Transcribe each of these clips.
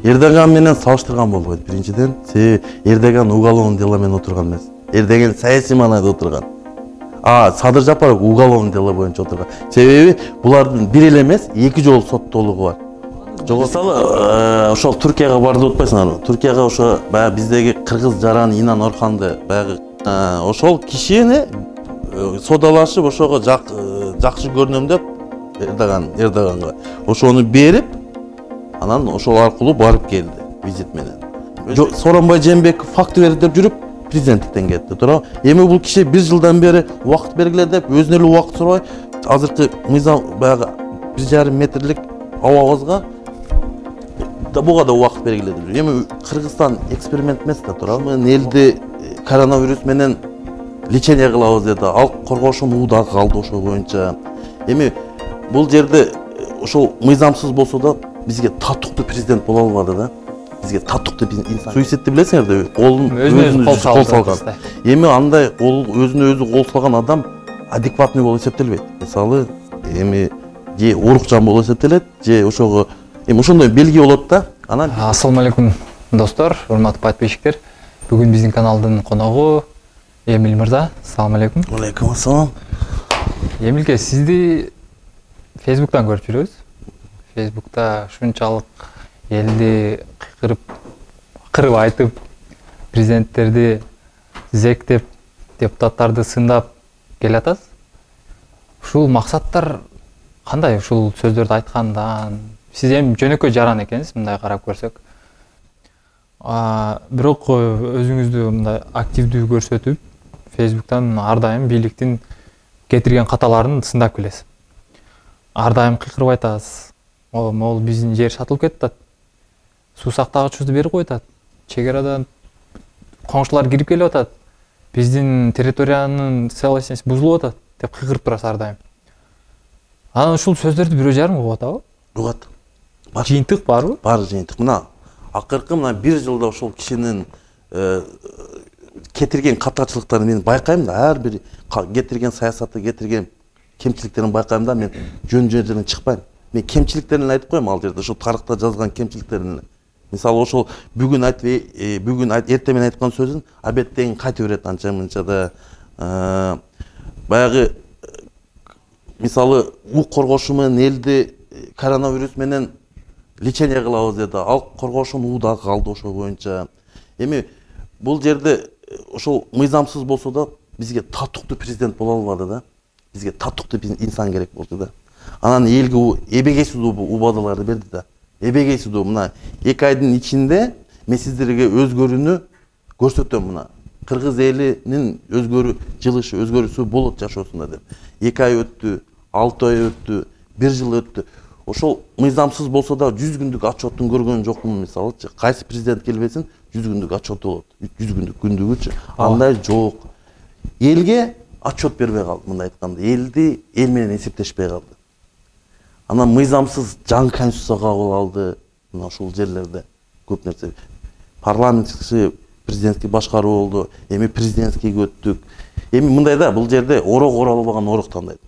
Эрдоган менен салыштырган болбойт. Биринчиден, себеби Эрдоган уголовный дело менен отурган эмес. Эрдоган саясий маанайда отурган. Садыр Жапаров уголовный дело боюнча отурган. Себеби булардын бир эле эмес, эки жолу соттолугу бар. Мисалы, ошол Түркияга барды деп атпайсыңарбы? Түркияга ошо баягы биздеги кыргыз жаран Инан Орханды баягы ошол кишини содалашып ошого жакшы көрүнөм деп Эрдоганга ошону берип, анан ошол аркылуу барып келди визит менен. Сооронбай Жээнбеков факты берди деп жүрүп президенттиктен кетти. Туурабы? Эми бул киши 1 жылдан бери убакыт бергиле деп өзүнө эле убакыт сурабай, азыркы мыйзам баягы 1,5 метрлик абабызга буга да убакыт бергиле деп жүр. Эми Кыргызстан эксперимент эмес да, туурабы? Элди коронавирус менен лечение кылабыз деди. Ал коргошун ууда калды ошол боюнча. Эми бул жерде ошол мыйзамсыз болсо да бизге татыктуу президент боло албады да. Бизге татыктуу инсан. Суицидти билесиңер да, колун өзүнө кол салган. Эми андай өзүнө өзү кол салган адам адекватный болуп эсептелбейт. Мисалы, эми же урукчан болуп эсептелет, же ошого эми ошондой белги болот да. Анан Ассаламу алейкум достор, урматтуу подписчиктер. Бүгүн биздин каналдын коногу Эмил мырза. Ассаламу алейкум. Алейкум ассалам. Эмилке, сизди Facebook'tan көрүп жүрөбүз. Facebook'ta шунчалык элди кырып айтып, президенттерди зектеп, депутаттарды сындап келатасыз. Ушул максаттар кандай? Ушул сөздөрдү айткандан сиз эми жөнөкөй жаран экенсиз, мындай карап көрсөк. Бирок өзүңүздү мындай активдүү көрсөтүп, Facebook'tan ар дайым бийликтин кетирген каталарын сындап келесиз. Ар дайым кыйкырып айтасыз. Могул биздин жер сатылып кетти. Суу сактагычыбызды берип койтат. Чегарадан коңшулар кирип келип атат. Биздин территориянын целостность бузулуп атат деп кыйкырып турасыз ар дайым. Анан ушул сөздөрдү бирөө жарым угуп атабы? Угат. Жыйынтык барбы? Бар жыйынтык. Мына акыркы 1 жылда ошол кишинин кетирген катачылыктарын мен байкайм да, ар бир кетирген саясаты, кетирген кемчиликтерин байкайм да, мен жөн-жөнүнөн чыкпайм. Мен кемчиликтерин айтып коем ал жерде, ошо тарыхта жазылган кемчиликтерин. Мисалы ошол бүгүн эртең менен айткан сөзүн абеттен кайтып берет анча мынча да. Баягы мисалы ук коргошу менен элди коронавирус менен лечение кылабыз деди. Ал коргошун ууда калды ошол боюнча. Эми бул жерде ошол мыйзамсыз болсо да бизге татыктуу президент боло албады да. Бизге татыктуу инсан керек болду да. Анан элге эбегейсиз убадаларды берди да. Эбегейсиз мына 2 айдын ичинде мен сиздерге өзгөрүүнү көрсөтөм мына. Кыргыз элинин жылышы, өзгөрүүсү болот жашоосунда деп. 2 ай өттү, 6 ай өттү, 1 жыл өттү. Ошол мыйзамсыз болсо да 100 күндүк отчеттун көргөн жокмун мисалычы. Кайсы президент келбесин 100 күндүк отчеты болот. 100 күндүк күндүгүчү. Андай жок. Элге отчет бербей калды, мындай айтканда. Элди эл менен эсептешпей калды. Анан мыйзамсыз жаңы конституция кабыл алды. Мына ушул жерлерде көп нерсе. Парламенттик президентский башкаруу болду. Эми президентскийге өттүк. Эми мындай да, бул жерде орок оралбаган орок тандайт.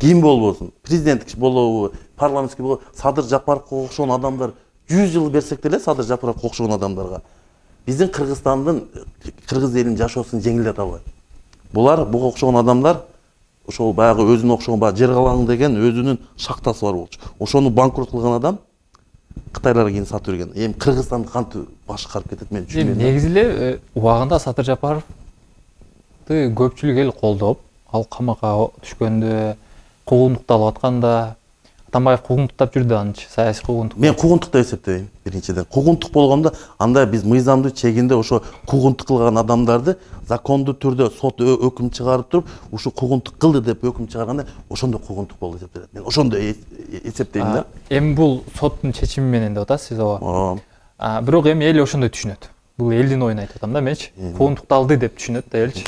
Ким болбосун, президенттик болобу, парламентский болобу, Садыр Жапаровго окшогон адамдар 100 жыл берсек деле Садыр Жапаровго окшогон адамдарга биздин Кыргызстандын, кыргыз элинин жашоосун жеңилдете албайт. Булар буга окшогон адамдар ошол баягы өзүнө окшогон жер калаң деген өзүнүн шахтасы бар болчу. Ошону банкрот кылган адам Кытайларга кийин сатып берген. Эми Кыргызстанды кантип башкарып кетет мен түшүнбөйм. Негизи эле убагында Садыр Жапаровду көпчүлүк эл колдоп, ал камакка түшкөндө, куугунтукталып атканда, Атамбаев куугунтуктап жүрдү анчы, саясий куугунтук. Мен куугунтук деп эсептейм, биринчиден. Куугунтук болгондо анда биз мыйзамдуу чегинде ошо куугунтук кылган адамдарды закондуу түрдө сот өкүм чыгарып туруп, ушу куугунтук кылды деп өкүм чыгарганда, ошондо куугунтук болуп эсептелет. Мен ошондой эсептейм да. Эми бул соттун чечими менен деп атасыз сиз ооба. Бирок эми эл ошондой түшүнөт. Бул элдин оюн айтып атам да менчи. Куугунтукталды деп түшүнөт да элчи.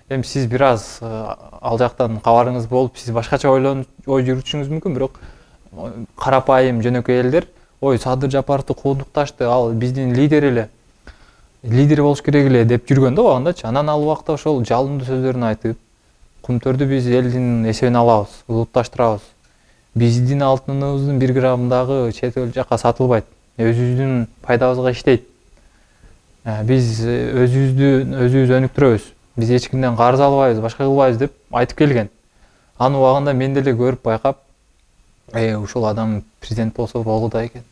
Эми сиз бир аз ал жактан кабарыңыз болуп, сиз башкача ой жүрүтүшүңүз мүмкүн, бирок карапайым жөнөкөй элдер, ой, Садыр Жапаровду куугунтукташты, ал биздин лидер эле, лидер болуш керек эле деп жүргөн да убагындачы. Анан ал убакта ошол жалындуу сөздөрүн айтып, кумтөрдү биз элдин эсебине алабыз, улутташтырабыз. Биздин алтыныбыздын 1 грамм дагы чет эл жакка сатылбайт. өзүбүздүн пайдабызга иштейт. Биз өзүбүздү өнүктүрөбүз. Биз эч кимден карыз албайбыз, башка кылбайбыз деп айтып келген. Аны убагында мен деле көрүп байкап, ушул адам президент болсо болду да экен.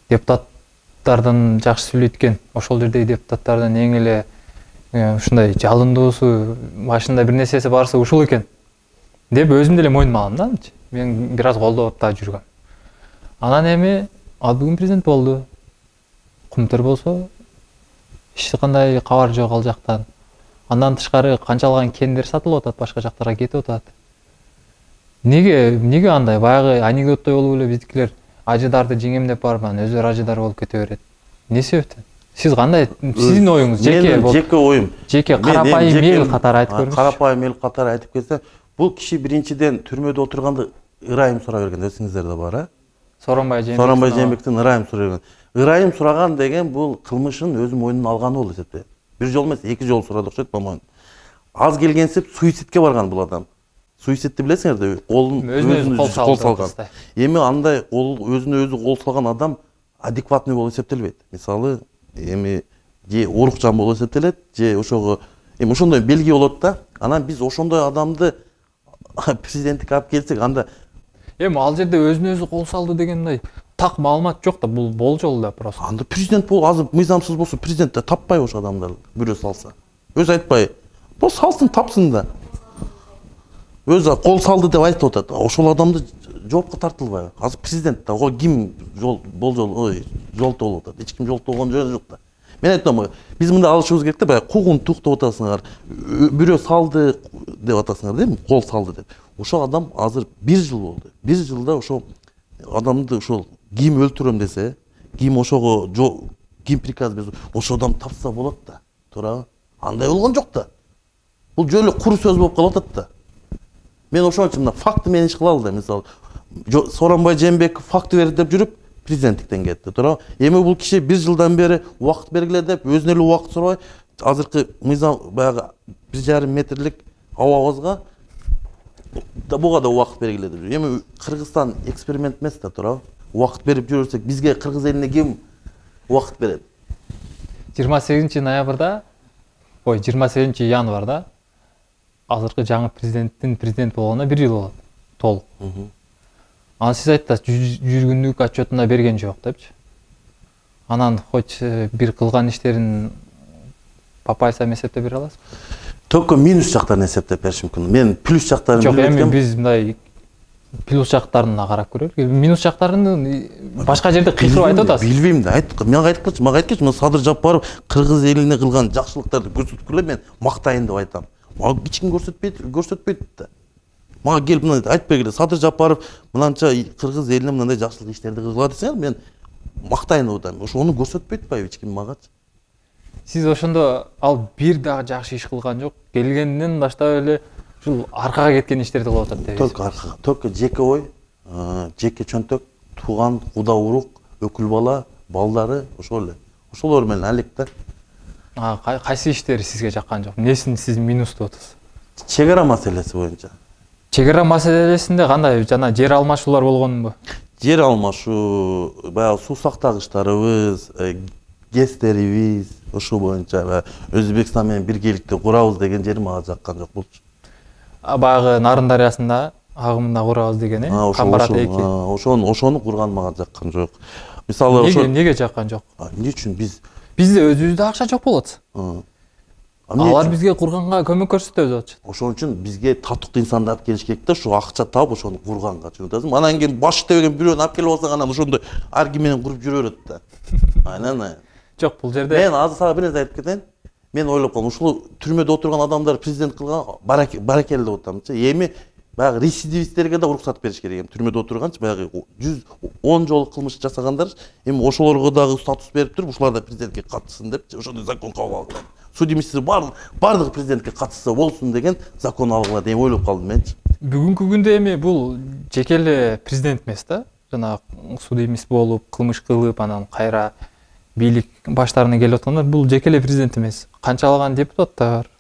Депутаттардан жакшы сүйлөйт экен. Ошол жердеги депутаттардан эң эле ушундай жалындуусу, башында бир нерсеси барса ушул экен деп өзүм деле мойнума алдым да. Мен бир аз колдоп да жүргөм. Анан эми ал бүгүн президент болду. Кумтөр болсо эч кандай кабар жок ал жактан. Андан тышкары канчалаган кендер сатылып атат, башка жактарга кетип атат. Неге андай баягы анекдоттой болуп эле биздикилер ажыдарды жеңем деп барып, өздөрү ажыдар болуп кете берет. Не себептен? Сиз кандай, сиздин оюңуз жеке оюм. Жеке карапайым эл катары айтып көрүңүз. Карапайым эл катары айтып келсе, бул киши биринчиден түрмөдө отурганда ырайым сурап берген, эсиңиздерде бар, Сооронбай Жээнбектен ырайым сурап берген. Ырайым сураган деген бул кылмышын өзү мойнуна алганы болуп эсептейт. Бир жол эмес, эки жол сурады окшойт, по-моему. Аз келгенсип суицидке барган бул адам. Суицидти билесиңер да, колун өзүнө кол салган. Эми андай өзүнө өзү кол салган адам адекватный болуп эсептелбейт. Мисалы, эми же оорукчан болуп эсептелет, же ошого эми ошондой белги болот да. Анан биз ошондой адамды президенттикке алып келсек, анда эми ал жерде өзүнө өзү кол салды дегендей так маалымат жок да, бул болжол да просто. Анда президент болуп азыр мыйзамсыз болсо, президент да таппай ошо адамдар бирөө салса. Өзү айтпай, бул салсын, тапсын да. Өзү кол салды деп айтып атат. Ошол адамды жоопко тартылбайбы? Азыр президент да, ким болжол болуп атат. Эч ким жолтогон жөнү жок да. Мен айтам, биз мында алышыбыз керек да, баягы куугун тук деп атасыңар. Бирөө салды деп атасыңар, дейм, кол салды деп. Ошол адам азыр 1 жыл болду. 1 жылда ошол адамды ошол ким өлтүрөм десе, ким ошого ким приказ берсе, ошол адам тапса болот да. Туурабы? Андай болгон жок да. Бул жөн эле кур сөз болуп калып атат да. Мен ошон үчүн факты менен иш кыла албайм. Мисалы, Сооронбай Жээнбеков факты берди деп жүрүп, президенттиктен кетти, туурабы? Эми бул киши 1 жылдан бери убакыт бергиле деп, өзүнө эле убакыт сурабай, азыркы мыйзам баягы 1,5 метрлик авабызга да буга да убакыт бергиле деп. Эми Кыргызстан эксперимент эмес да, туурабы? Убакыт берип жүрсөк, бизге кыргыз элине ким убакыт берет? 28 ноябрда, 28 январда азыркы жаңы президенттин президент болгонуна 1 жыл болот. Толук. Анан сиз айттыңыз, 100 күндүк отчетуна берген жок депчи. Анан хоть бир кылган иштерин папайса эсептеп бере аласызбы? Только минус жактарын эсептеп бериш мүмкүн. Мен плюс жактарын жок, эми биз мындай плюс жактарына карап көрөлүк. Минус жактарын башка жерде кыйкырып айтып атасыз. Билбейм да. Мен айткычы, мага айткычы, Садыр Жапаров кыргыз элине кылган жакшылыктарды көрсөтүп келе, мен мактайын деп айтам. Мага эч ким көрсөтпөйт да. Мага келип мындай айтып бергиле, Садыр Жапаров мынанча кыргыз элине мындай жакшылык иштерди кылган десеңер, мен мактайын деп атам. Ошону көрсөтпөйт атпайбы эч ким магачы? Сиз ошондо ал бир дагы жакшы иш кылган жок, келгенден баштап эле ушул аркага кеткен иштерди кылып атат деп. Только аркага, только жеке ой, жеке чөнтөк, тууган, куда урук, өкүл бала, балдары, ошол эле. Ошолор менен алек да. Кайсы иштери сизге жаккан жок? Несин сиз минус деп атасыз? Чек ара маселеси боюнча. Чек ара маселесинде кандай жана жер алмашуулар болгонбу? Жер алмашуу, баягы суу сактагычтарыбыз, гэстерибиз, ошол боюнча Өзбекстан менен биргеликте курабыз деген жери мага жаккан жок болчу. Баягы Нарын дарыясында агымында курабыз деген, Камбарат 2. Ошону курган мага жаккан жок. Мисалы ошо неге жаккан жок? Эмне үчүн бизде өзүбүздө акча жок болот. Алар бизге курганга көмөк көрсөтөбүз атчы. Ошон үчүн бизге татыктуу инсанды алып келиш керек да, ушу акча таап ошону курганга, түшүнөсүңбү? Анан кийин баш тебеген бирөөнү алып келип алсаң, анан ошондой аргумент куруп жүрө берет да. Айнан. Жок, бул жерде мен азыр сага бир нерсе айтып кетейин. Мен ойлоп калдым, ушул түрмөдө отурган адамдар президент кылган баракелде деп атамчы. Эми баягы рецидивисттерге да уруксат бериш керек. Түрмөдө отурганчы баягы 110 жолу кылмыш жасагандар, эми ошолорго дагы статус берип туруп, ушулар да президентке катышсын депчи, ошондой закон кабыл алган. Судимиштер бардыгы президентке катышса болсун деген закон алгыла деп ойлоп калдым менчи. Бүгүнкү күндө эми бул жеке эле президент эмес да, жана судимист болуп, кылмыш кылып, анан кайра бийлик баштарына келип аткандар, бул жеке эле президент эмес. Канчалаган депутаттар,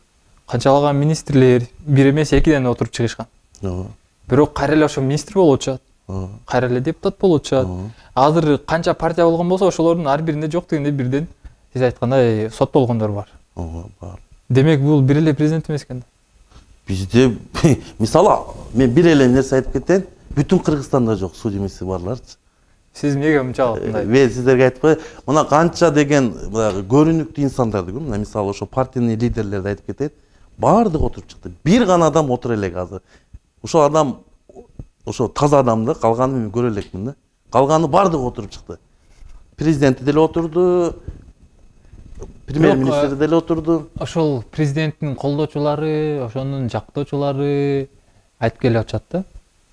канчалаган министрлер бир эмес экиден отуруп чыгышкан. Бирок кайра эле ошо министр болуп чыгат. кайра эле депутат болуп чыгат. Азыр канча партия болгон болсо ошолордун ар биринде жок дегенде бирден сиз айткандай соттолгондор бар. Бар. Демек бул бир эле президент эмес экен да. Бизде мисалы мен бир эле нерсе айтып кетейин. Бүтүн Кыргызстанда жок судимиси барларчы. Сиз эмнеге мынчалык мындай? Мен сиздерге айтып коеюн. Мына канча деген көрүнүктүү инсандарды көрүм. Мына мисалы ошо партийный лидерлерди айтып кетейин. Баардыгы отуруп чыкты. Бир гана адам отура элек азыр. Ошо адам ошо таза адамды калганын мен көрө элекмин да. Калганы баардыгы отуруп чыкты. Президенти деле отурду, премьер-министри деле отурду. Ошол президенттин колдоочулары, ошонун жактоочулары айтып келип атышат да.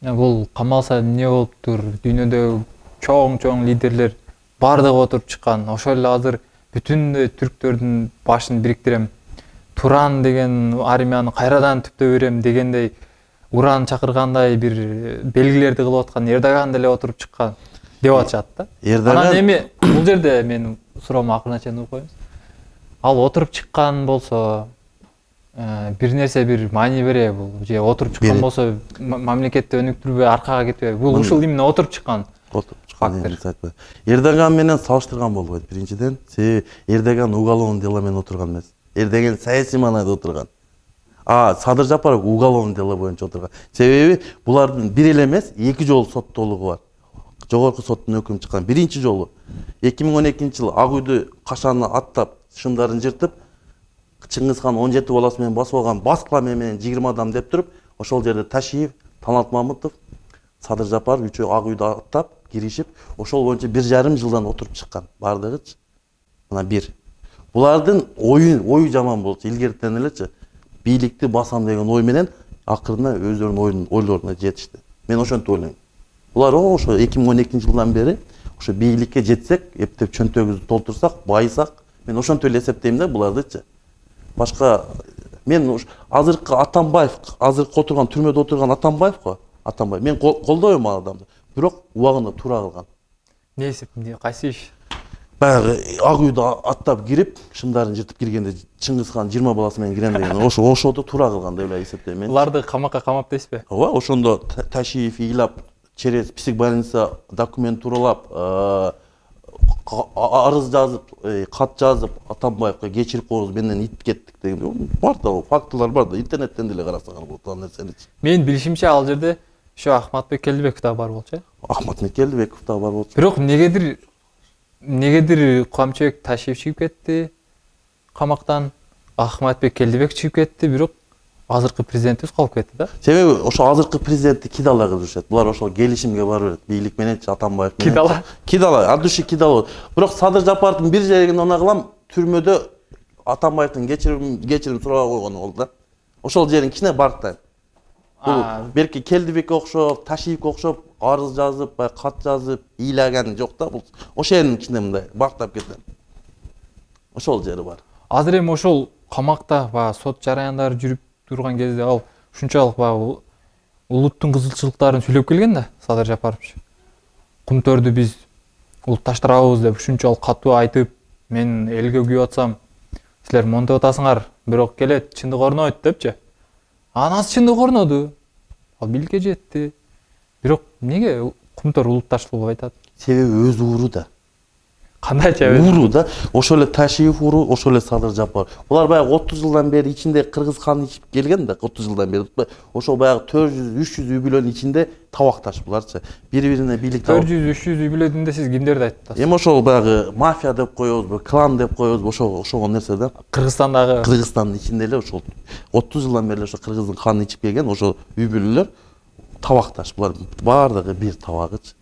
Бул камалса эмне болуптур? Дүйнөдө чоң лидерлер баардыгы отуруп чыккан. Ошол эле азыр бүтүн түрктөрдүн башын бириктирем. Туран деген армияны кайрадан түптөп берем дегендей уран чакыргандай бир белгилерди кылып аткан Эрдоган деле отуруп чыккан деп атышат да. Анан эми бул жерде мен суроомо акырына чейин угуп коеюн. Ал отуруп чыккан болсо бир нерсе бир маани береби бул? Же отуруп чыккан болсо мамлекетти өнүктүрбөй аркага кетпеби? Бул ушул именно отуруп чыккан. Фактор. Эрдоган менен салыштырган болбойт биринчиден. Себеби Эрдоган уголовный дело менен отурган эмес. Эрдоган саясий маанайда отурган. Садыр Жапаров уголовный дело боюнча отурган. Себеби булардын бир эле эмес, эки жолу соттолугу бар. Жогорку соттун өкүмү чыккан. Биринчи жолу 2012-жылы Ак үйдү кашаны аттап, шымдарын жыртып, Чыңгыз хан 17 баласы менен басып алган баскыла менен 20 адам деп туруп, ошол жерде Ташиев, Талант Мамытов, Садыр Жапаров үчөө Ак үйдү аттап, киришип, ошол боюнча 1,5 жылдан отуруп чыккан. Бардыгычы. Мына бир. Булардын ою жаман болчу, илгертен элечи. Бийликти басам деген ой менен акырына өздөрүнүн ойлоруна жетишти. Мен ошентип ойлойм. Булар ошо 2012-жылдан бери ошо бийликке жетсек, эптеп чөнтөгүбүздү толтурсак, байысак, мен ошентип эле эсептейм да булардычы. Башка мен азыркы Атамбаев, азыркы отурган түрмөдө отурган Атамбаев го, Атамбаев. Мен колдойм ал адамды. Бирок убагында туура кылган. Не эсептинде, кайсы иш? Баягы Ак үйдү аттап кирип, шымдарын жыртып киргенде Чыңгыз хан 20 баласы менен кирем деген ошодо туура кылган деп эле эсептейм мен. Буларды камакка камап дейсизби? Ооба, ошондо Ташиев ыйлап, через психбольница документ туралап, арыз жазып, кат жазып, Атамбаевга кечирип коебуз, менден итип кеттик деген. Бар да, фактылар бар да, интернеттен деле карасак болот ал нерсени. Мен билишимче ал жерде ошо Ахматбек Келдибеков да бар болчу. Ахматбек Келдибеков да бар болчу. Бирок негедир Камчыбек Ташиев чыгып кетти камактан, Ахматбек Келдибек чыгып кетти, бирок азыркы президентибиз калып кетти да. Себеби ошо азыркы президентти кидала кылып жүрүшөт. Булар ошол келишимге барып берет. Бийлик мененчи Атамбаев менен. Кидала, адуши кидала. Бирок Садыр Жапаровдун бир жерин онагылам түрмөдө Атамбаевдин кечирим сурап койгону болду да. Ошол жерин кичине барктайм. Бул берки Келдибекке окшоп, Ташиевке окшоп арыз жазып, кат жазып, ыйлаган жок да. Бул ошол жерин кичине мындай бактап кетем. Ошол жери бар. Азыр эми ошол камакта сот жараяндары жүрүп турган кезде ал ушунчалык улуттун кызыкчылыктарын сүйлөп келген да Садыр Жапарович. Кумтөрдү биз улутташтырабыз деп ушунчалык катуу айтып, мен элге күйүп атсам, силер монтип атасыңар, бирок келет чындык орнойт депчи. Анасы чындык орноду. Ал бийликке жетти. Бирок эмнеге Кумтөр улутташтылып айтат? Себеби өзү уру да. Кандайча уру да. Ошол эле Ташиев уру, ошол эле Садыр Жапаров. Булар баягы 30 жылдан бери ичинде кыргыз каны ичип келген да, 30 жылдан бери. Ошол баягы 400-300 үй бүлөнүн ичинде табакташ буларчы. Бири-бирине бийлик 400-300 үй бүлөдүндө сиз кимдерди айтып атасыз? Эми ошол баягы мафия деп коебузбу, клан деп коебузбу, ошол нерсе да. Кыргызстандын ичинде эле ошол 30 жылдан бери ошо кыргыздын канын ичип келген ошол үй бүлөлөр табакташ. Булар баардыгы бир табагыч.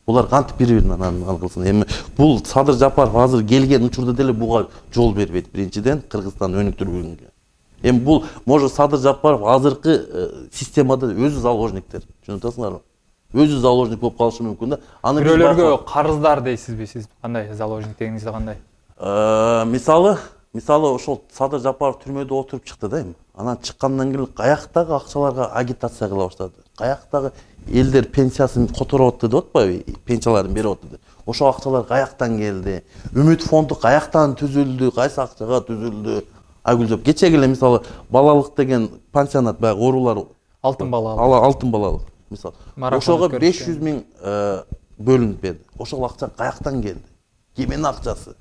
Булар кантип бири-биринен алгылсын. Эми бул Садыр Жапаров азыр келген учурда деле буга жол бербейт биринчиден Кыргызстанды өнүктүргөнгө. Эми бул может Садыр Жапаров азыркы системада өзү заложниктер. Түшүнүп атасыңарбы? Өзү заложник болуп калышы мүмкүн да. Аны бирөөлөргө карыздар дейсизби сиз? Кандай заложник дегениңизде кандай? Мисалы ошол Садыр Жапаров түрмөдө отуруп чыкты да эми. Анан чыккандан кийин каяктагы акчаларга агитация кыла баштады. Каяктагы элдер пенсиясын которуп атты деп атпайбы? Пенсияларын берип атты. Ошол акчалар каяктан келди? Үмүт фонду каяктан түзүлдү? Кайсы акчага түзүлдү? Айгүлжоп кечеги эле мисалы балалык деген пансионат баягы оорулар алтын балалык. Алтын балалык. мисалы. Ошого 500 миң бөлүнүп берди. Ошол акча каяктан келди? Кимдин акчасы?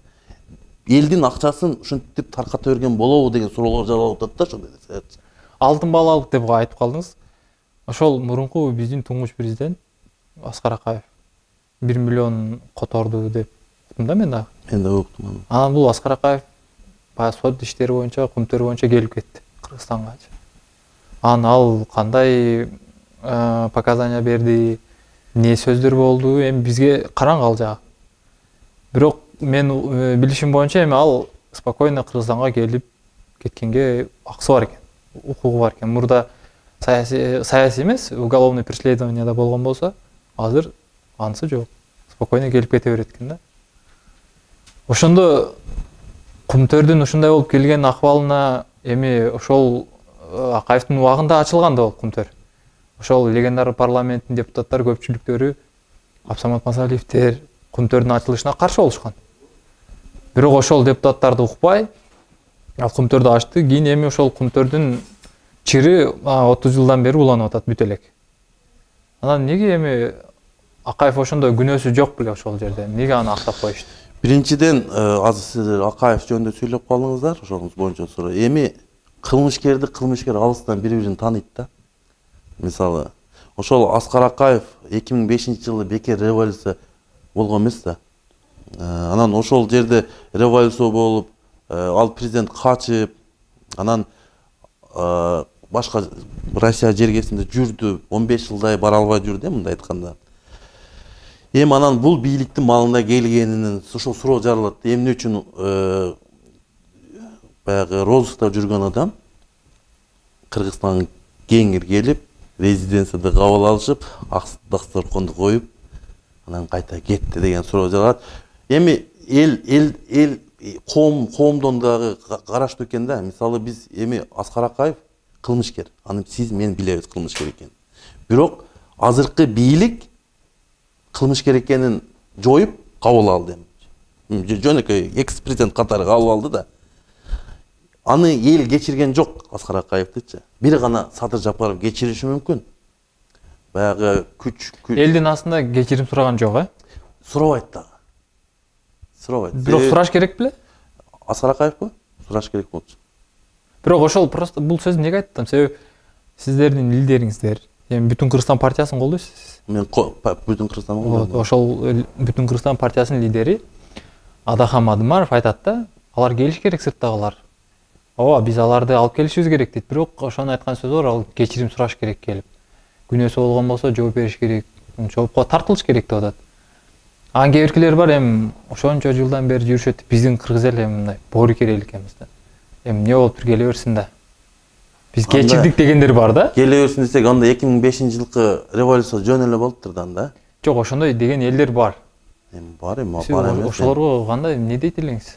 Элдин акчасын ушинтип тарката берген болобу деген суроолор жаралып атат да ошондой. Алтын балалык деп айтып калдыңыз. Ошол мурунку биздин туңгуч президент Аскар Акаев 1 миллион которду деп уктум да мен да. Мен да уктум. Анан бул Аскар Акаев баягы сот иштери боюнча, кумтөр боюнча келип кетти Кыргызстанга. Анан ал кандай показания берди, не сөздөр болду, эми бизге караңгы ал жагы. Бирок мен билишим боюнча эми ал спокойно Кыргызстанга келип кеткенге акысы бар экен, укугу бар экен. Мурда саясий эмес, уголовный преследование да болгон болсо, азыр анысы жок. Спокойно келип кете берет экен да. Ошондо кумтөрдүн ушундай болуп келген акыбалына эми ошол Акаевдин убагында ачылган да ол кумтөр. Ошол легендар парламенттин депутаттар көпчүлүктөрү Абсамат Масалиевдер кумтөрдүн ачылышына каршы болушкан. Бирок ошол депутаттарды укпай, ал кумтөрдү ачты. Кийин эми ошол кумтөрдүн чири 30 жылдан бери уланып атат бүт элек. Анан неге эми Акаев ошондой күнөөсү жок беле ошол жерде? Неге аны актап коюшту? Биринчиден, азыр сиздер Акаев жөнүндө сөйлөп калдыңыздар, ошоңуз боюнча суроо. Эми кылмышкер алыстан бири-бирин тааныйт да. Мисалы, ошол Аскар Акаев 2005-жылы бекер революция болгон эмес да. Анан ошол жерде революция болуп, ал президент качып, анан башка Россия жергесинде жүрдү, 15 жылдай бара албай жүрдү, мындай айтканда. Эми анан бул бийликтин малында келгенинин ошол суроо жаралат. Эмне үчүн баягы розыскта жүргөн адам Кыргызстанга кеңир келип, резиденцияда кабыл алышып, ак дасторконду коюп, анан кайта кетти деген суроо жаралат. Эми эл коомдон дагы караштуу экен да. Мисалы биз эми Аскар Акаев кылмышкер. Аны сиз мен билебиз кылмышкер экенин. Бирок азыркы бийлик кылмышкер экенин жоюп кабыл алды. Жөнөкөй экс-президент катары кабыл алды да. Аны эл кечирген жок Аскар Акаевдичи. Бир гана Садыр Жапаров кечириши мүмкүн. Баягы күч элдин астында кечирим сураган жок, Сурабайт дагы. Сурабайт. Бирок сураш керек беле? Аскар Акаевбы? Сураш керек болчу. Бирок ошол просто бул сөздү неге айттым? Себеби сиздердин лидериңиздер, эми Бүтүн Кыргызстан партиясын колдойсуз. Мен Бүтүн Кыргызстан колдойм. Ошол Бүтүн Кыргызстан партиясынын лидери Адахан Мадымаров айтат да, алар келиш керек сырттагылар. Ооба, биз аларды алып келишибиз керек дейт. Бирок ошонун айткан сөзү бар, ал кечирим сураш керек келип. Күнөөсү болгон болсо жооп бериш керек, жоопко тартылыш керек деп атат. Анан кээ биркилер бар, эми ошончо жылдан бери жүрүшөт. Биздин кыргыз эл эми мындай боорукер эл экенбиз да. Эми эмне болуптур, келе берсин да. Биз кечирдик дегендер бар да. Келе берсин десек, анда 2005-жылкы революция жөн эле болуптур да анда. Жок, ошондой деген элдер бар. Эми бар эмес. Ошолорго кандай эмне дейт элеңиз?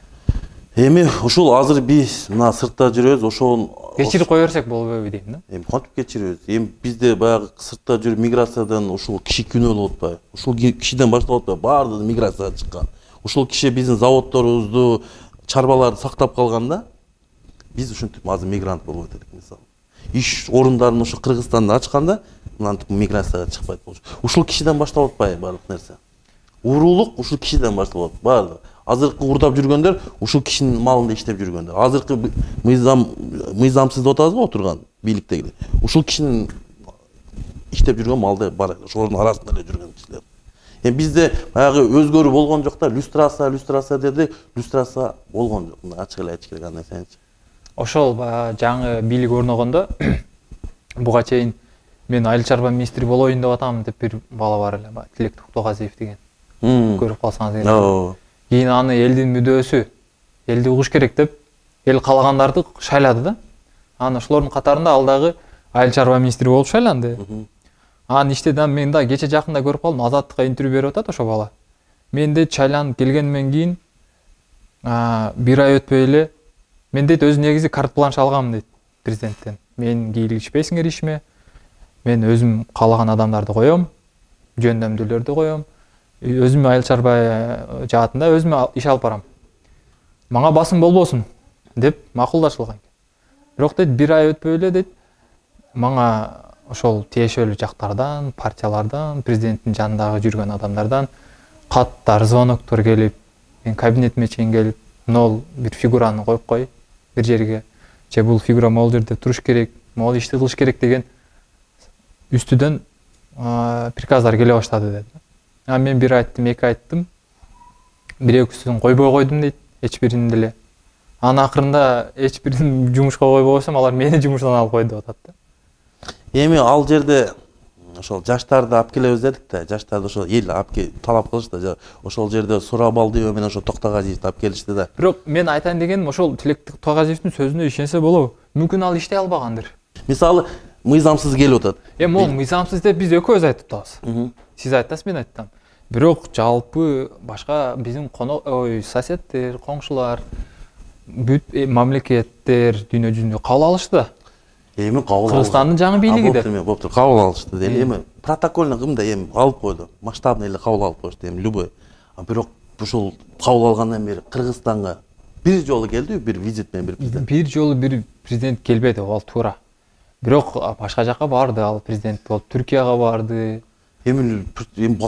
Эми ушул азыр биз мына сыртта жүрөбүз, ошол кечирип кое берсек болбойбу дейм да. Эми кантип кечиребиз? Эми бизде баягы сыртта жүрүп миграциядан ушул киши күнөө болуп атпайбы? Ушул кишиден башталып атпайбы? Баардыгы миграцияга чыккан. Ушул киши биздин заводдорубузду, чарбаларды сактап калганда, биз ушинтип азыр мигрант болуп атат мисалы. Иш орундарын ушу Кыргызстанда ачканда, мынантип миграцияга чыкпайт болчу. Ушул кишиден башталып атпайбы баардык нерсе? Уруулук ушул кишиден башталып атат баардыгы. Азыркы урдап жүргөндөр ушул кишинин малында иштеп жүргөндөр. Азыркы мыйзамсыз деп атабызбы отурган бийликтегилер. Ушул кишинин иштеп жүргөн малда бар, ошолордун арасында эле жүргөн кишилер. Эми бизде баягы өзгөрүү болгон жок да, люстрация деди, люстрация болгон жок. Мына ачык эле айтыш керек андай сенчи. Ошол жаңы бийлик орногондо буга чейин мен айыл чарба министри болоюн деп атам деп бир бала бар эле, Тилек Токтогазиев деген. Көрүп калсаңыз эгер. Кийин аны элдин мүдөөсү, элди угуш керек деп, эл каалагандарды шайлады да. Анан ошолордун катарында ал дагы айыл чарба министри болуп шайланды. Анан иштеди, мен да кече жакында көрүп калдым, Азаттыкка интервью берип атат ошо бала. Мен дейт шайланып келгенден кийин бир ай өтпөй эле мен дейт өзү негизи карт бланш алгам дейт президенттен. Мен кийлигишпейсиңер ишиме. Мен өзүм каалаган адамдарды коем, жөндөмдүүлөрдү коем. Өзүм айыл чарба жаатында өзүм иш алып барам. Мага басым болбосун деп макулдашылган. Бирок дейт бир ай өтпөй эле дейт, мага ошол тиешелүү жактардан, партиялардан, президенттин жанындагы жүргөн адамдардан каттар, звоноктор келип, мен кабинетиме чейин келип, могул бир фигураны коюп кой бир жерге, же бул фигура могул жерде туруш керек, могул ишти кылыш керек деген үстүдөн приказдар келе баштады деди. Мен бир айттым, эки айттым, бир экөөсүн койбой койдум дейт, эч бирин деле. Анын акырында эч бирин жумушка койбой койсом, алар мени жумуштан алып кой деп атат да. Эми ал жерде ошол жаштарды алып келебиз дедик да, жаштарды ошол эл алып талап кылышты. Ошол жерде Сурабалдиева менен ошо Токтогазиевди алып келишти да. Бирок мен айтайын дегеним, ошол Тилекти Токтогазиевдин сөзүнө ишенсе болобу? Мүмкүн ал иштей албагандыр. Мисалы, мыйзамсыз келип атат. Ол мыйзамсыз деп биз экөөбүз айтып атабыз. Сиз айтасыз, мен айттым. Бирок жалпы башка биздин соседтер, коңшулар, бүт мамлекеттер дүйнө жүзүндө кабыл алышты. Эми кабыл Кыргызстандын жаңы бийлиги деп. Болуптур, кабыл алышты дейли. Эми протокольно кымда эми алып койду. Масштабный эле кабыл алып коюшту, эми любой. Бирок ушул кабыл алгандан бери Кыргызстанга бир жолу келди, бир визит менен бир президент. Бир жолу бир президент келбеди, ал туура. Бирок башка жакка барды, ал президент болуп Түркияга барды. Эми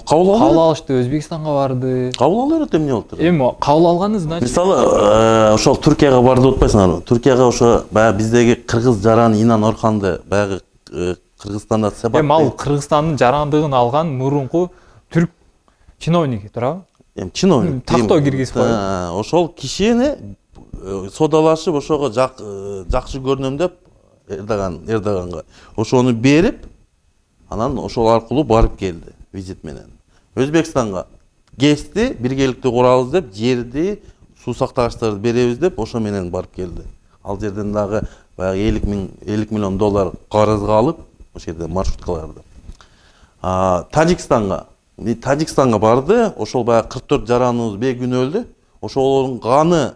кабыл алышты, Өзбекстанга барды. Кабыл алып берет, эмне болуптур? Эми кабыл алганы значит. Мисалы, ошол Түркияга барды деп атпайсыңарбы? Түркияга ошо баягы биздеги кыргыз жараны Инан Орханды баягы Кыргызстанда себап. Эми ал Кыргызстандын жарандыгын алган мурунку түрк чиновниги, туурабы? Эми чиновник. Тактоо киргизип койду. Ошол кишини содалашып ошого жакшы көрүнөм деп Эрдоганга ошону берип, анан ошол аркылуу барып келди визит менен. Өзбекстанга КЕСти биргеликте курабыз деп, жерди, суу сактагычтарды беребиз деп, ошо менен барып келди. Ал жерден дагы баягы 50 миллион доллар карызга алып, ошол жерде маршруткаларды. Тажикстанга барды, ошол баягы 44 жараныбыз бегүн өлдү. Ошолордун каны,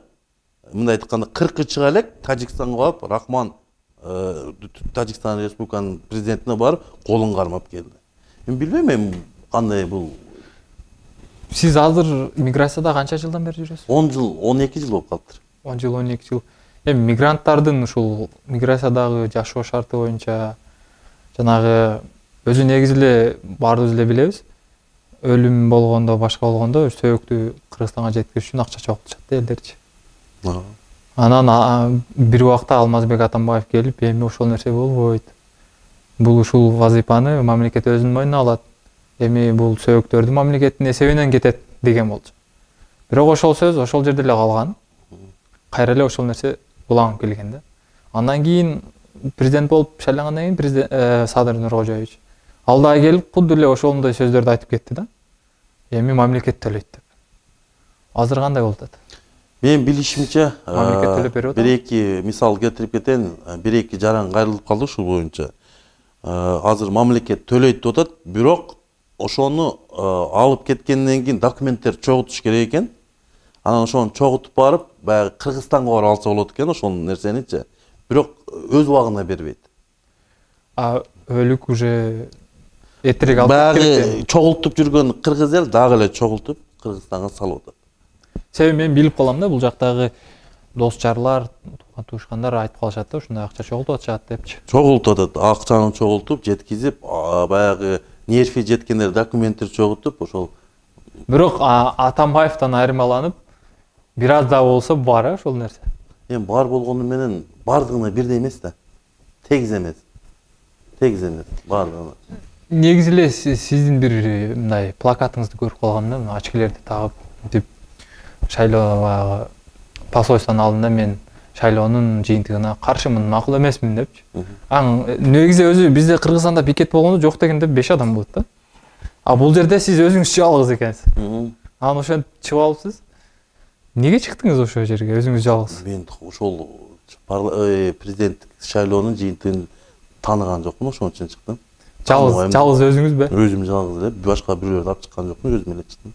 мындай айтканда 40 чыга элек Тажикстанга барып, Рахман Тажикстан Республиканын президентине барып, колун кармап келди. Мен билбейм, эми кандай бул. Сиз азыр миграцияда канча жылдан бери жүрөсүз? 10 жыл, 12 жыл болуп калыптыр. 10 жыл, 12 жыл. Эми мигранттардын ушул миграциядагы жашоо шарты боюнча жанагы өзү негизи эле баарыбыз эле билебиз. Өлүм болгондо, башка болгондо сөөктү Кыргызстанга жеткизиш үчүн акча чогултушат да элдерчи. Анан бир убакта Алмазбек Атамбаев келип, эми ошол нерсе болбойт. Бул ушул вазыйпаны мамлекет өзүнүн мойнуна алат. Эми бул сөөктөрдү мамлекеттин эсебинен кетет деген болчу. Бирок ошол сөз ошол жерде эле калган. Кайра эле ошол нерсе уланып келген да. Андан кийин президент болуп шайлангандан кийин Садыр Нуркожоевич ал дагы келип кудду эле ошондой сөздөрдү айтып кетти да. Эми мамлекет төлөйт деп. Азыр кандай болуп атат? Мен билишимче, мамлекет төлөп берип атат. бир-эки мисал келтирип кетейин, бир-эки жаран кайрылып калды ушул боюнча. Азыр мамлекет төлөйт деп атат, бирок ошону алып кеткенден кийин документтер чогултуш керек экен. Анан ошону чогултуп барып, баягы Кыргызстанга барып алса болот экен ошол нерсеничи. Бирок өз убагында бербейт. Өлүк уже эртерээк алып баягы чогултуп жүргөн кыргыз эл дагы эле чогултуп Кыргызстанга салып атат. Себеби мен билип калам да, бул жактагы дос жарлар, туушкандар айтып калышат да, ушундай акча чогултуп атышат депчи. Чогултуп атат, акчаны чогултуп, жеткизип, баягы нерфи жеткендер документтер чогултуп, ошол. Бирок Атамбаевден айырмаланып, бир аз да болсо бар ошол нерсе. Эми бар болгону менен бардыгына бирдей эмес да. Тегиз эмес. Бардыгына. Негизи эле сиздин бир мындай плакатыңызды көрүп калгамда, очкилерди тагып, деп шайлоо посольствонун алдында мен шайлоонун жыйынтыгына каршымын, макул эмесмин депчи. Негизи өзү бизде Кыргызстанда пикет болгондо жок дегенде 5 адам болот да. Бул жерде сиз өзүңүз жалгыз экенсиз. Анан ошентип чыгып алыпсыз. Неге чыктыңыз ошол жерге өзүңүз жалгыз? Мен ошол президенттик шайлоонун жыйынтыгын тааныган жокмун, ошон үчүн чыктым. Жалгыз өзүңүзбү? Өзүм жалгыз эле, башка бирөөлөрдү алып чыккан жокмун, өзүм эле чыктым.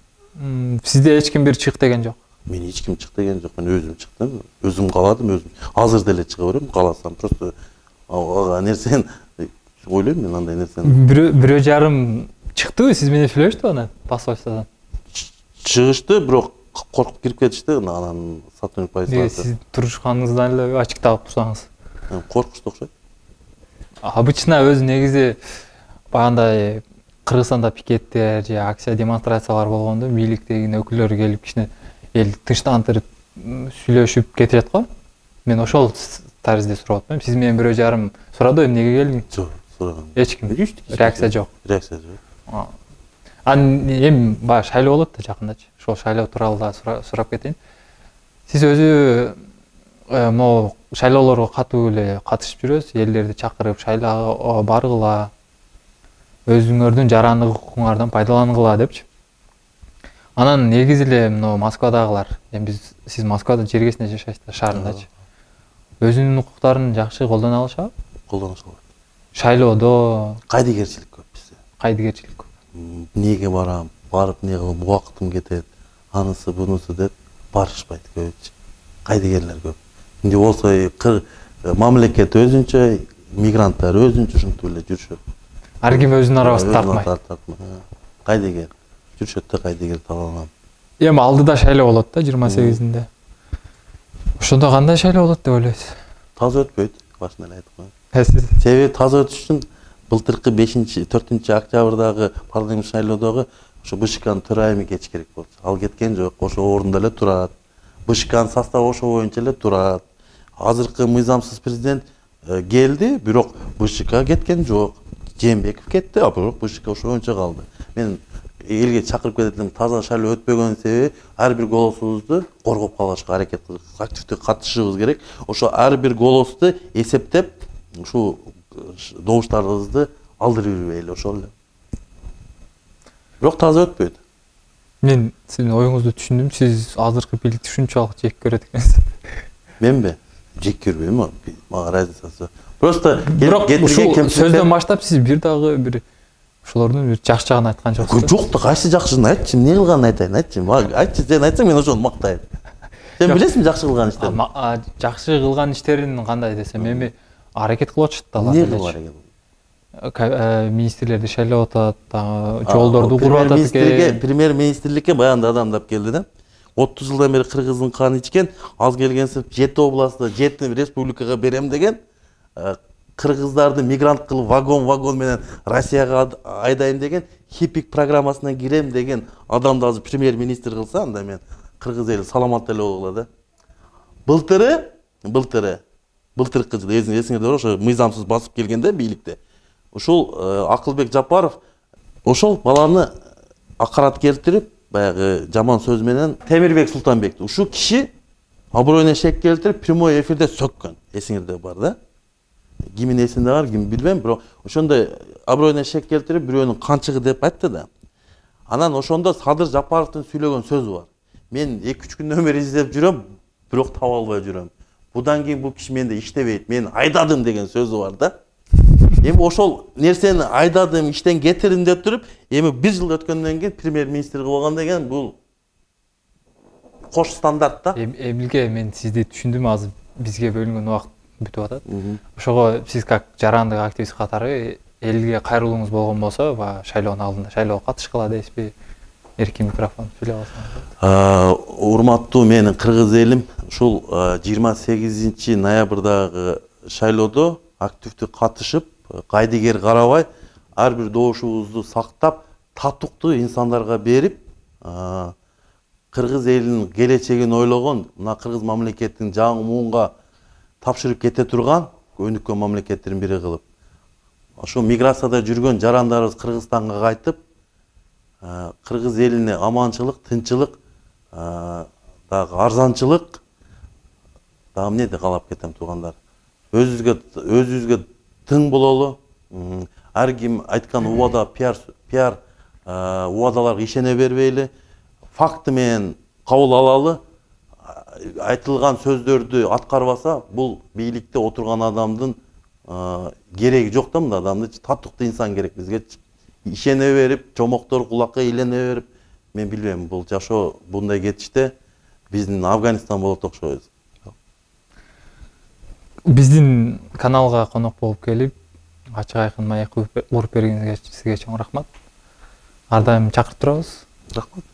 Сизде эч ким бир чык деген жок? Мен эч ким чык деген жок, мен өзүм чыктым, өзүм каладым, өзүм. Азыр деле чыга берем, кааласам, просто нерсени ойлойм мен андай нерсени. Бирөө жарым чыктыбы, сиз менен сүйлөштү аны посольстводон? Чыгышты, бирок коркуп кирип кетишти, анан сотрудник полиция. Сиз турушканыңыздан эле ачык тагып турсаңыз. Коркушту окшойт. обычно өзү негизи баягындай Кыргызстанда пикеттер же акция демонстрациялар болгондо бийликтегин өкүлдөр келип кичине эл тынчтандырып сүйлөшүп кетет го. Мен ошол таризде сурап атпаймынбы? Сиз менен 1,5 сурады, эмнеге келдиң? Жок, сураган. Эч ким реакция жок. Реакция жок. Эми баягы шайлоо болот да жакындачы. Ошол шайлоо тууралуу да сурап кетейин. Сиз өзү могу шайлоолорго катуу эле катышып жүрөсүз, элдерди чакырып шайлоого баргыла, өзүңөрдүн жарандык укугуңардан пайдалангыла депчи. Анан негизи эле мына Москвадагылар, эми сиз Москвада жергесинде жашайсыз да, шаарындачы. Өзүнүн укуктарын жакшы колдоно алышабы? Колдоно алышат. Шайлоодо кайдыгерчилик көп бизде. Кайдыгерчилик көп. Эмнеге барам, барып эмне кылып убактым кетет, анысы бунусу деп барышпайт көбүнчө. Кайдыгерлер көп. Эмне болсо мамлекет өзүнчө, мигранттар өзүнчө ушинтип эле жүрүшөт. Ар ким өзүнүн арабасын тартмай. Кайдыгер жүрүшөт да, кайдыгер таба алам. Эми алдыда шайлоо болот да 28-инде. Ошондо кандай шайлоо болот деп ойлойсуз? Таза өтпөйт, башында эле айтып коеюн. Себеби таза өтүш үчүн былтыркы 4 октябрдагы парламент шайлоодогу ошо БШКнын төрайымы кетиш керек болчу. Ал кеткен жок, ошо орунда эле турат. БШКнын составы ошо боюнча эле турат. Азыркы мыйзамсыз президент келди, бирок БШК кеткен жок. Жээнбеков кетти, а бирок БШК ошо боюнча калды. Мен элге чакырып кететим, таза шайлоо өтпөгөн себеби ар бир голосубузду коргоп калышка аракет кылып, активдүү катышышыбыз керек. Ошо ар бир голосду эсептеп, ушул добуштарыбызды алдырып жүрбөйлү, ошол эле. Бирок таза өтпөйт. Мен сиздин оюңузду түшүндүм. Сиз азыркы бийликти ушунчалык жек көрөт экенсиз. Менби? Жек көрбөйм, мага разницасы. Просто бирок ушул сөздөн баштап сиз бир дагы бир ошолордун бир жакшы жагын айткан жоксуз. Жок да, кайсы жакшысын айтчы, эмне кылганын айтайын, айтчы. Айтчы, сен айтсаң мен ошону мактайм. Сен билесиңби жакшы кылган иштерин? Жакшы кылган иштерин кандай десем, эми аракет кылып атышат да алар. Эмне кылып аракет? Министрлерди шайлап атат, жолдорду куруп атат экен. Премьер-министрликке баягында адамдап келди да. 30 жылдан бери кыргыздын каны ичкен, аз келгенсип 7 областта 7 республикага берем деген, кыргыздарды мигрант кылып вагон менен Россияга айдайм деген хиппик программасына кирем деген адамды азыр премьер-министр кылса, анда мен кыргыз эли саламат эле болгула да. Былтыркы жылы эсиңерде бар, ошо мыйзамсыз басып келгенде бийликте. Ушул Акылбек Жапаров ошол баланы акарат келтирип, баягы жаман сөз менен Темирбек Султанбекти ушул киши аброюна шек келтирип прямой эфирде сөккөн. Эсиңерде бар да. Кимин эсинде бар, ким билбейм, бирок ошондой аброюна шек келтирип бирөөнүн канчыгы деп айтты да. Анан ошондо Садыр Жапаровдун сүйлөгөн сөзү бар. Мен 2-3 күндөн бери издеп жүрөм, бирок таба албай жүрөм. Будан кийин бул киши менде иштебейт, мен айдадым деген сөзү бар да. Эми ошол нерсени айдадым, иштен кетирдим деп туруп, эми 1 жыл өткөндөн кийин премьер-министр болгон деген бул кош стандарт да. Эмилге мен сизди түшүндүм, азыр бизге бөлүнгөн убакыт бүтүп атат. Ошого сиз как жарандык активист катары элге кайрылууңуз болгон болсо, шайлоонун алдында шайлоого катышкыла дейсизби? Эркин микрофон сүйлөп алсаңыз. Урматтуу менин кыргыз элим, ушул 28 ноябрдагы шайлоодо активдүү катышып, кайдыгер карабай, ар бир добушубузду сактап, татыктуу инсандарга берип, кыргыз элинин келечегин ойлогон, мына кыргыз мамлекетин жаңы муунга тапшырып кете турган өнүккөн мамлекеттердин бири кылып. Ошо миграцияда жүргөн жарандарыбыз Кыргызстанга кайтып, кыргыз элине аманчылык, тынчылык, дагы арзанчылык, дагы эмнеди каалап кетем туугандар. Өзүбүзгө тың бололу. Ар ким айткан убада пиар убадаларга ишене бербейли. Факты менен кабыл алалы. Айтылган сөздөрдү аткарбаса, бул бийликте отурган адамдын кереги жок да, мындай адамды татыктуу инсан керек бизге. Ишене берип, чомоктор кулакка илене берип, мен билбейм, бул жашоо bunday кетиште биздин Афганистан болот окшойт. Биздин каналга конок болуп келип, ачык айкын маек уруп бергениңизге сизге чоң рахмат. Ар дайым чакырып турабыз. Рахмат.